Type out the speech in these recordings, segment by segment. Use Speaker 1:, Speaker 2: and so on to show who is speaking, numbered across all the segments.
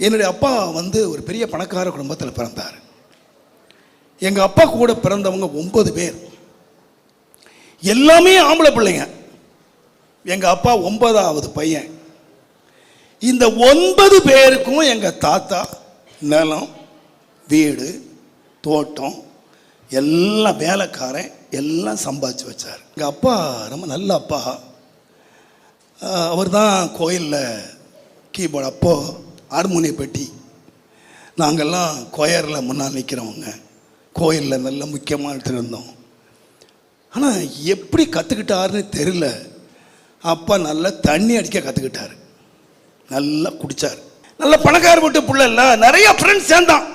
Speaker 1: என்னுடைய அப்பா ஒரு பெரிய பணக்கார குடும்பத்தில் பிறந்தார். எங்கள் அப்பா கூட பிறந்தவங்க 9 பேர், எல்லாமே ஆம்பளை பிள்ளைங்க. எங்கள் அப்பா 9வது பையன். இந்த 9 பேருக்கும் எங்கள் தாத்தா நிலம், வீடு, தோட்டம், எல்லாம் வேலைக்காரன் எல்லாம் சம்பாதிச்சு வச்சார். எங்கள் அப்பா ரொம்ப நல்ல அப்பா. அவர் தான் கோயிலில் கீபோர்டு, அப்போது ஹார்மோனிய பெட்டி, நாங்கள்லாம் கொயரில் முன்னால் நிற்கிறவங்க, கோயிலில் நல்ல முக்கியமாக எடுத்துகிட்டு இருந்தோம். ஆனால் எப்படி கற்றுக்கிட்டாருன்னு தெரியல. அப்பா நல்லா தண்ணி அடிக்க கற்றுக்கிட்டார், நல்லா குடித்தார். நல்ல பணக்கார வீட்டு பிள்ளை இல்லை, நிறைய ஃப்ரெண்ட்ஸ் சேர்ந்தான்,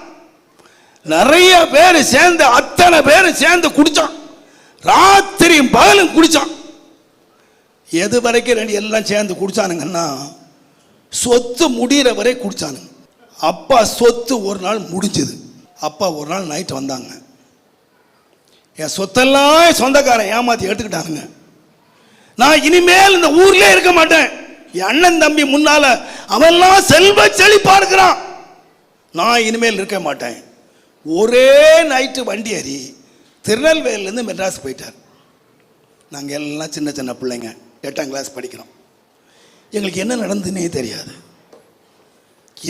Speaker 1: நிறைய பேர் சேர்ந்து, அத்தனை பேர் சேர்ந்து குடித்தான். ராத்திரியும் பகலும் குடித்தான். எது வரைக்கும் ரெண்டு எல்லாம் சேர்ந்து குடித்தானுங்கன்னா சொத்து முடிகிற வரை குடித்தானுங்க. அப்பா சொத்து ஒரு நாள் முடிஞ்சது. அப்பா ஒரு நாள் நைட்டு வந்தாங்க. என் சொத்தெல்லாம் சொந்தக்காரன் ஏமாற்றி எடுத்துக்கிட்டானுங்க. நான் இனிமேல் இந்த ஊர்லேயே இருக்க மாட்டேன். என் அண்ணன் தம்பி முன்னால அவெல்லாம் செல்வ செழிப்பா இருக்கிறான், நான் இனிமேல் இருக்க மாட்டேன். ஒரே நைட்டு வண்டி ஏறி திருநெல்வேலியிலேருந்து மெட்ராஸ் போயிட்டார். நாங்கள் எல்லாம் சின்ன சின்ன பிள்ளைங்க, 8ஆம் கிளாஸ் படிக்கிறோம். எங்களுக்கு என்ன நடந்துன்னே தெரியாது.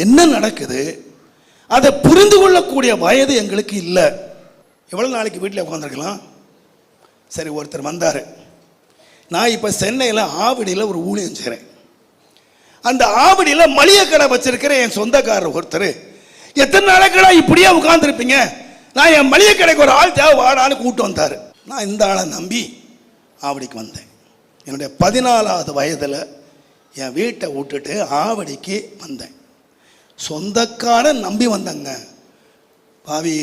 Speaker 1: என்ன நடக்குது அதை புரிந்து கொள்ளக்கூடிய வயது எங்களுக்கு இல்லை. எவ்வளோ நாளைக்கு வீட்டில் உட்காந்துருக்கலாம். சரி, ஒருத்தர் வந்தார். நான் இப்போ சென்னையில் ஆவடியில் ஒரு ஊழியம் செய்கிறேன். அந்த ஆவடியில் மளிகை கடை வச்சிருக்கிற என் சொந்தக்காரர் ஒருத்தர், எத்தனை நாளைக்கடா இப்படியே உட்காந்துருப்பீங்க, நான் என் மளிகை கடைக்கு ஒரு ஆள் தேவை வாடான்னு கூப்பிட்டு வந்தார். நான் இந்த ஆளை நம்பி ஆவடிக்கு வந்தேன். என்னுடைய 14வது வயதில் என் வீட்டை விட்டுட்டு ஆவடிக்கு வந்தேன். சொந்தக்காரன் நம்பி வந்தேங்க. பாவி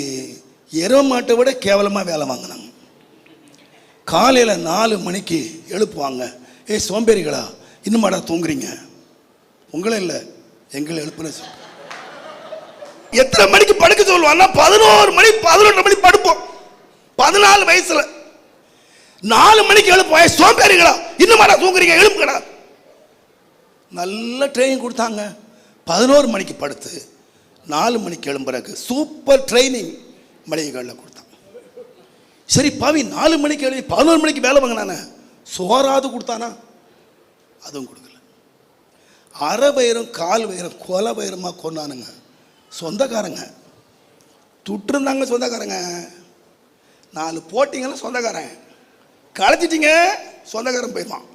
Speaker 1: எருவ மாட்டை விட கேவலமாக வேலை வாங்கினாங்க. காலையில் 4 மணிக்கு எழுப்புவாங்க. ஏய் சோம்பேறிகளா, இன்னுமாடா தூங்குறீங்க? உங்களே இல்லை, எங்களை எழுப்புன. எத்தனை மணிக்கு படுக்க சொல்லுவாங்க? 11 மணி 11 மணி படுப்போம். 14 வயசுல 4 மணிக்கு எழுப்புவாங்க. சோம்பேறிகளா, இன்னுமாடா தூங்குறீங்க, எழுப்புங்கடா. நல்ல ட்ரைனிங் கொடுத்தாங்க. 11 மணிக்கு படுத்து 4 மணிக்கு எழும்புறக்கு சூப்பர் ட்ரைனிங் மளிகைகளில் கொடுத்தாங்க. சரி பாவி, 4 மணிக்கு எழுதி 11 மணிக்கு வேலை வாங்கினானே, சோறாது கொடுத்தானா? அதுவும் கொடுக்கல. அரை வயிறும் கால் வயிறும் கொலை வயிறுமா கொண்டானுங்க. சொந்தக்காரங்க துட்டுருந்தாங்க. சொந்தக்காரங்க 4 போட்டிங்கன்னா சொந்தக்காரன் களைச்சிட்டிங்க, சொந்தக்காரன் போயிடுவான்.